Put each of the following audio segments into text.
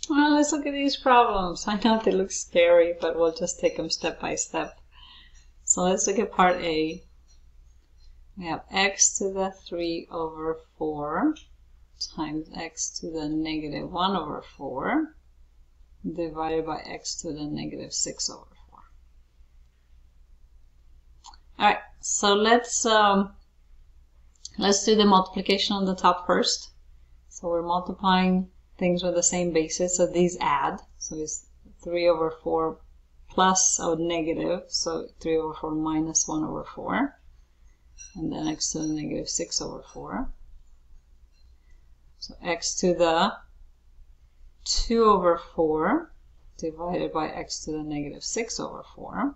Well, let's look at these problems. I know they look scary, but we'll just take them step by step. So let's look at part A. We have x to the 3 over 4 times x to the negative 1 over 4 divided by x to the negative 6 over 4. Alright, so let's do the multiplication on the top first. So we're multiplying things with the same basis, so these add. So it's 3 over 4 plus a negative, so 3 over 4 minus 1 over 4. And then x to the negative 6 over 4. So x to the 2 over 4 divided by x to the negative 6 over 4.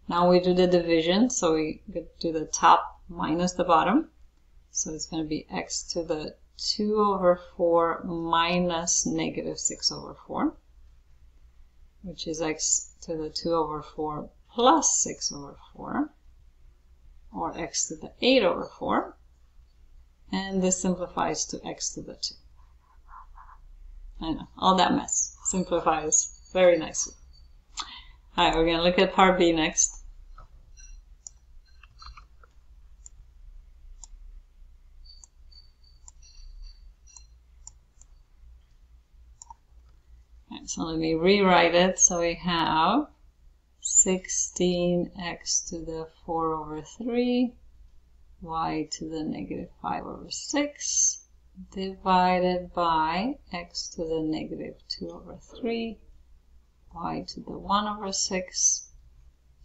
Now we do the division, so we do the top minus the bottom. So it's going to be x to the 2 over 4 minus negative 6 over 4, which is x to the 2 over 4 plus 6 over 4, or x to the 8 over 4, and this simplifies to x to the 2. I know, all that mess simplifies very nicely. Alright, we're going to look at part B next. Alright, so let me rewrite it. So we have 16x to the 4 over 3, y to the negative 5 over 6, divided by x to the negative 2 over 3, y to the 1 over 6,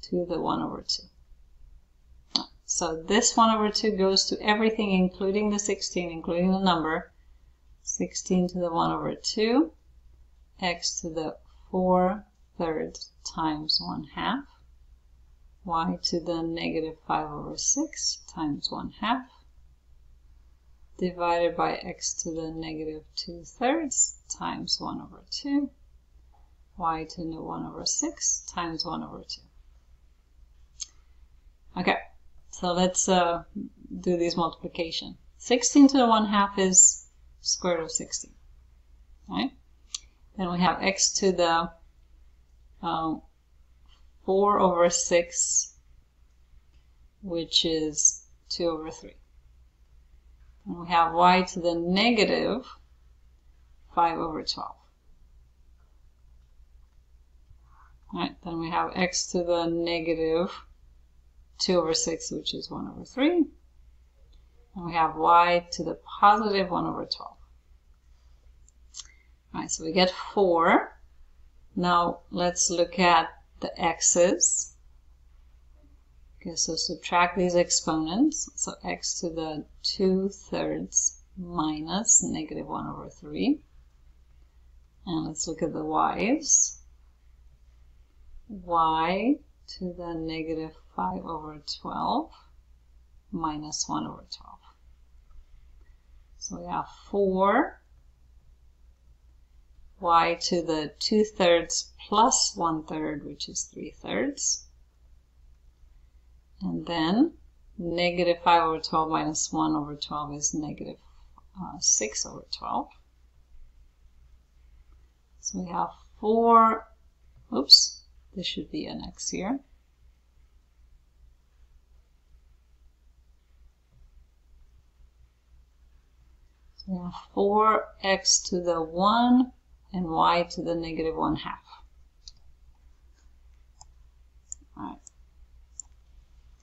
to the 1 over 2. So this 1 over 2 goes to everything, including the 16, including the number. 16 to the 1 over 2, x to the 4/3 times 1/2, y to the negative 5 over 6 times 1/2, divided by x to the negative 2/3 times 1 over 2, y to the 1 over 6 times 1 over 2. Okay, so let's do these multiplication. 16 to the 1/2 is square root of 16. Right? Then we have x to the 4 over 6, which is 2 over 3. And we have y to the negative 5 over 12. Alright, then we have x to the negative 2 over 6, which is 1 over 3. And we have y to the positive 1 over 12. Alright, so we get 4. Now let's look at the x's. Okay, so subtract these exponents. So x to the 2/3 minus negative 1 over 3. And let's look at the y's. Y to the negative 5 over 12 minus 1 over 12. So we have 4 y to the 2/3 plus 1/3, which is 3/3. And then negative 5 over 12 minus 1 over 12 is negative 6 over 12. So we have 4, oops, this should be an x here. So we have 4x to the 1 and y to the negative 1/2. Alright.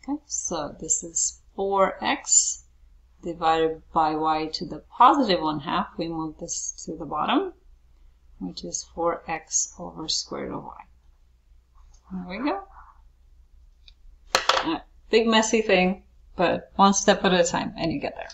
Okay, so this is 4x divided by y to the positive 1/2. We move this to the bottom, which is 4x over square root of y. There we go. Alright, big messy thing, but one step at a time, and you get there.